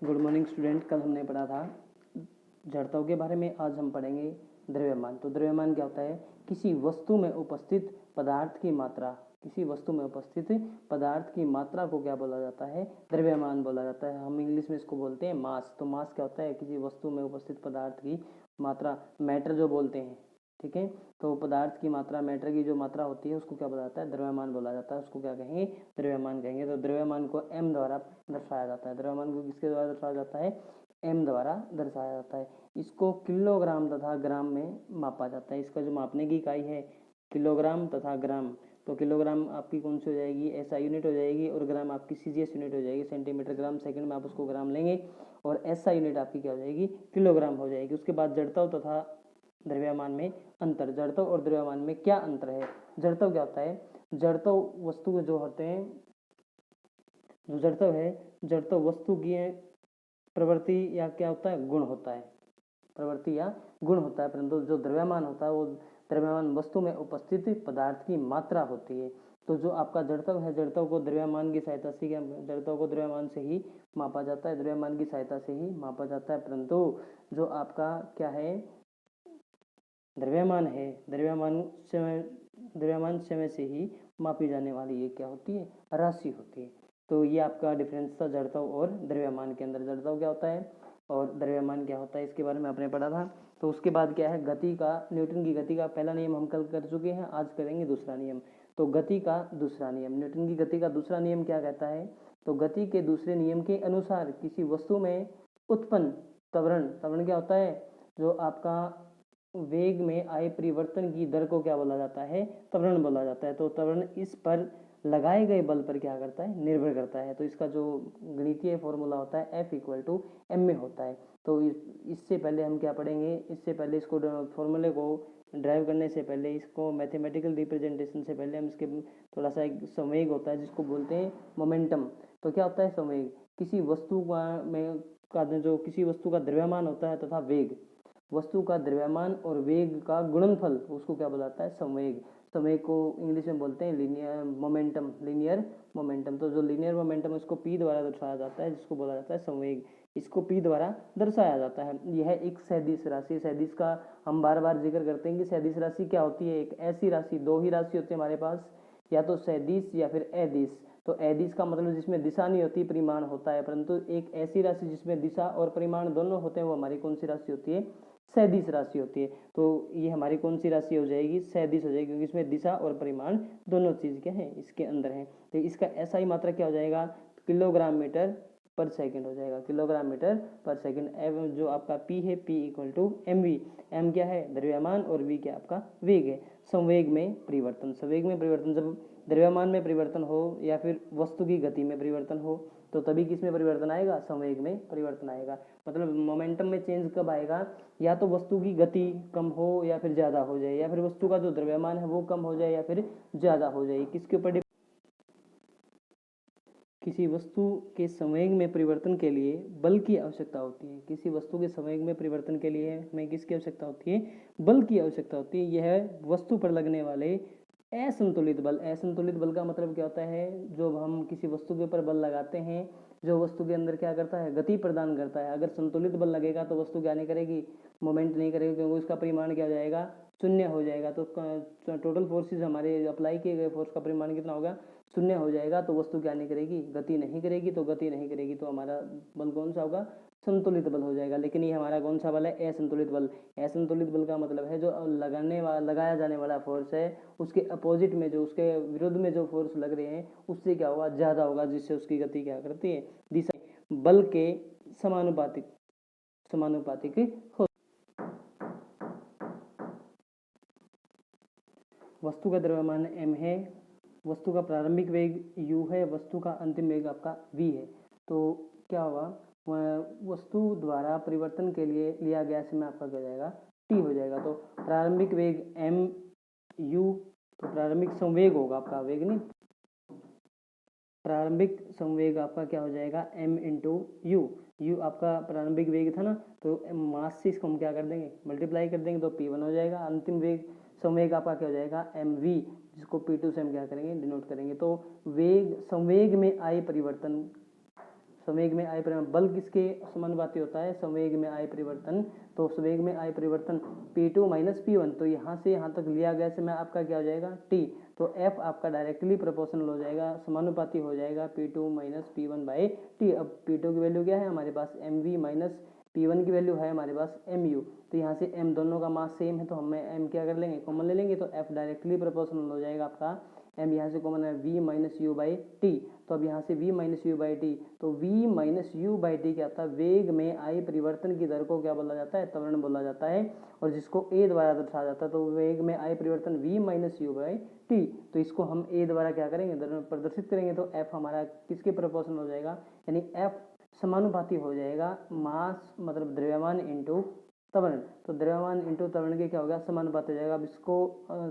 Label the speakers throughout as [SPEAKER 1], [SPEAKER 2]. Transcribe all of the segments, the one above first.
[SPEAKER 1] Good morning student. कल हमने पढ़ा था जड़त्व के बारे में, आज हम पढ़ेंगे द्रव्यमान। तो द्रव्यमान क्या होता है? किसी वस्तु में उपस्थित पदार्थ की मात्रा, किसी वस्तु में उपस्थित पदार्थ की मात्रा को क्या बोला जाता है? द्रव्यमान बोला जाता है। हम इंग्लिश में इसको बोलते हैं मास। तो मास क्या होता है? किसी वस्तु में उपस्थित पदार्थ की मात्रा, मैटर जो बोलते हैं, ठीक है। तो पदार्थ की मात्रा, मैटर की जो मात्रा होती है उसको क्या बोला जाता है? द्रव्यमान बोला जाता है। उसको क्या कहेंगे? द्रव्यमान कहेंगे। तो द्रव्यमान को m द्वारा दर्शाया जाता है। द्रव्यमान को किसके द्वारा दर्शाया जाता है? m द्वारा दर्शाया जाता है। इसको किलोग्राम तथा ग्राम में मापा जाता है। इसका जो मापने की इकाई है किलोग्राम तथा ग्राम। तो किलोग्राम आपकी कौन सी हो जाएगी? एसआई यूनिट हो जाएगी, और ग्राम आपकी सीजीएस यूनिट हो जाएगी, सेंटीमीटर ग्राम सेकंड में आप उसको ग्राम लेंगे, और एसआई यूनिट आपकी क्या हो जाएगी? किलोग्राम हो जाएगी। उसके बाद जड़त्व तथा द्रव्यमान में अंतर। जड़त्व और द्रव्यमान में क्या अंतर है? जड़त्व क्या होता है? जड़त्व वस्तु जो होते हैं, जो जड़त्व है, जड़त्व वस्तु की प्रवृत्ति या क्या होता है? गुण होता है, प्रवृत्ति या गुण होता है। परंतु जो द्रव्यमान होता है वो द्रव्यमान वस्तु में उपस्थित पदार्थ की मात्रा होती है। तो जो आपका जड़त्व है, जड़त्व को द्रव्यमान की सहायता से, जड़त्व को द्रव्यमान से ही मापा जाता है, द्रव्यमान की सहायता से ही मापा जाता है। परंतु जो आपका क्या है? द्रव्यमान है, द्रव्यमान समय से ही मापी जाने वाली ये क्या होती है? राशि होती है। तो ये आपका डिफरेंस था जड़त्व और द्रव्यमान के अंदर। जड़त्व क्या होता है और द्रव्यमान क्या होता है, इसके बारे में आपने पढ़ा था। तो उसके बाद क्या है? गति का, न्यूटन की गति का पहला नियम हम कल कर चुके हैं, आज करेंगे दूसरा नियम। तो गति का दूसरा नियम, न्यूटन की गति का दूसरा नियम क्या कहता है? तो गति के दूसरे नियम के अनुसार किसी वस्तु में उत्पन्न त्वरण, त्वरण क्या होता है? जो आपका वेग में आए परिवर्तन की दर को क्या बोला जाता है? त्वरण बोला जाता है। तो त्वरण इस पर लगाए गए बल पर क्या करता है? निर्भर करता है। तो इसका जो गणितीय फॉर्मूला होता है F = m में होता है। तो इससे पहले हम क्या पढ़ेंगे? इससे पहले इसको फॉर्मूले को ड्राइव करने से पहले, इसको मैथमेटिकल रिप्रेजेंटेशन से पहले हम इसके थोड़ा सा एक संवेग होता है जिसको बोलते हैं मोमेंटम। तो क्या होता है संवेग? किसी वस्तु का जो किसी वस्तु का द्रव्यमान होता है तथा वेग, वस्तु का द्रव्यमान और वेग का गुणनफल, उसको क्या बोला जाता है? संवेग। संवेग को इंग्लिश में बोलते हैं लीनियर मोमेंटम, लीनियर मोमेंटम। तो जो लीनियर मोमेंटम इसको p द्वारा दर्शाया जाता है, जिसको बोला जाता है संवेग, इसको p द्वारा दर्शाया जाता है। यह एक सदिश राशि, सदिश का हम बार बार जिक्र करते हैं कि सदिश राशि क्या होती है? एक ऐसी राशि, दो ही राशि होती है हमारे पास, या तो सदिश या फिर अदिश। तो अदिश का मतलब जिसमें दिशा नहीं होती, परिमाण होता है। परंतु एक ऐसी राशि जिसमें दिशा और परिमाण दोनों होते हैं, वो हमारी कौन सी राशि होती है? सदिश राशि होती है। तो ये हमारी कौन सी राशि हो जाएगी? सदिश हो जाएगी, क्योंकि इसमें दिशा और परिमाण दोनों चीज क्या है? इसके अंदर है। तो इसका एसआई मात्रा क्या हो जाएगा? किलोग्राम मीटर पर सेकंड हो जाएगा, किलोग्राम मीटर पर सेकंड। एवं जो आपका p है, p = mv। m क्या है? द्रव्यमान, और v क्या आपका? वेग है। संवेग में परिवर्तन, संवेग में परिवर्तन, जब द्रव्यमान में परिवर्तन हो या फिर वस्तु की गति में परिवर्तन हो, तो तभी किस में परिवर्तन आएगा? संवेग में परिवर्तन आएगा। मतलब मोमेंटम में चेंज कब आएगा? या तो वस्तु की गति कम हो या फिर ज्यादा हो जाए, या फिर वस्तु का जो द्रव्यमान है वो कम हो जाए या फिर ज्यादा हो जाए। किसके ऊपर? किसी वस्तु के संवेग में परिवर्तन के लिए बल की आवश्यकता होती है। किसी वस्तु के संवेग में परिवर्तन के लिए हमें किसकी आवश्यकता होती है? बल की आवश्यकता होती है। यह वस्तु पर लगने वाले असंतुलित बल। असंतुलित बल का मतलब क्या होता है? जो हम किसी वस्तु के ऊपर बल लगाते हैं, जो वस्तु के अंदर क्या करता है? गति प्रदान करता है। अगर संतुलित बल लगेगा तो वस्तु क्या नहीं करेगी? मोमेंट नहीं करेगी, क्योंकि उसका परिमाण क्या हो जाएगा? शून्य हो जाएगा। तो टोटल फोर्सेज हमारे अप्लाई किए गए फोर्स का परिमाण कितना होगा? शून्य हो जाएगा। तो वस्तु क्या नहीं करेगी? गति नहीं करेगी। तो गति नहीं करेगी तो हमारा बल कौन सा होगा? संतुलित बल हो जाएगा। लेकिन ये हमारा कौन सा बल है? असंतुलित बल। असंतुलित बल का मतलब है जो लगाया जाने वाला फोर्स है, उसके अपोजिट में, जो उसके विरुद्ध में जो फोर्स लग रहे हैं, उससे क्या होगा? ज्यादा होगा, जिससे उसकी गति क्या करती है? दिशा बल के समानुपातिक हो। वस्तु का द्रव्यमान m है, वस्तु का प्रारंभिक वेग u है, वस्तु का अंतिम वेग आपका v है। तो क्या होगा? वस्तु द्वारा परिवर्तन के लिए लिया गया समय आपका क्या हो जाएगा? t हो जाएगा। तो प्रारंभिक वेग m u, तो प्रारंभिक संवेग होगा आपका, वेग नहीं, प्रारंभिक संवेग आपका क्या हो जाएगा? m × u। u आपका प्रारंभिक वेग था ना, तो मास से इसको हम क्या कर देंगे? मल्टीप्लाई कर देंगे, तो p1 हो जाएगा। अंतिम वेग संवेग आपका क्या हो जाएगा? mv, जिसको p2 से हम क्या करेंगे? डिनोट करेंगे। तो वेग, संवेग में आए परिवर्तन, संवेग में आय परिवर्तन, बल किसके समानुपाती होता है, संवेग में आय परिवर्तन। तो संवेग में आय परिवर्तन P2 माइनस P1, तो यहाँ से यहाँ तक लिया गया समय आपका क्या हो जाएगा T, तो F आपका डायरेक्टली प्रोपोर्शनल हो जाएगा, समानुपाती हो जाएगा P2 minus P1 by T। अब P2 की वैल्यू क्या है हमारे पास mv माइनस P1 की वैल्यू है हमारे पास mu, तो यहाँ से m दोनों का मास सेम है तो हम m क्या कर लेंगे, कॉमन ले लेंगे, तो F डायरेक्टली प्रोपोर्शनल हो जाएगा आपका m, यहाँ से कॉमन है v minus you by T. तो अब यहाँ से v minus you by T, तो v minus you by T क्या होता है, वेग में आय परिवर्तन की दर को क्या बोला जाता है, त्वरण बोला जाता है, और जिसको a द्वारा दर्शाया जाता है। तो वेग में आय परिवर्तन v minus you by T, तो इसको हम a द्वारा क्या करेंगे, प्रदर्शित करेंगे, तो f हमारा किसके प्रोपोर्शनल हो जाएगा, यानी f समानुपाती हो जाएगा मास मतलब द्रव्यमान इंटू त्वरण। तो द्रव्यमान इंटू त्वरण के क्या होगा, समानुपात हो जाएगा। अब इसको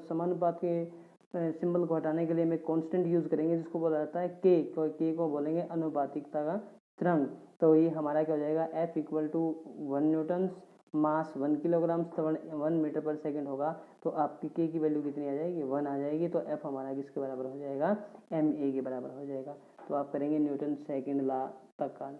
[SPEAKER 1] समानुपात के सिंबल को हटाने के लिए मैं कांस्टेंट यूज करेंगे जिसको बोला जाता है के को बोलेंगे अनुपातिकता का स्थिरांक। तो ये हमारा क्या हो जाएगा, F equal to 1 newton, mass 1 kilogram, त्वरण 1 मीटर पर सेकंड होगा। तो आपकी के की वैल्यू कितनी आ जाएगी, 1 आ जाएगी। तो F हमारा किसके बराबर हो जाएगा, ma के बराबर हो जाएगा। तो आप करेंगे न्यूटन सेकंड लॉ तक का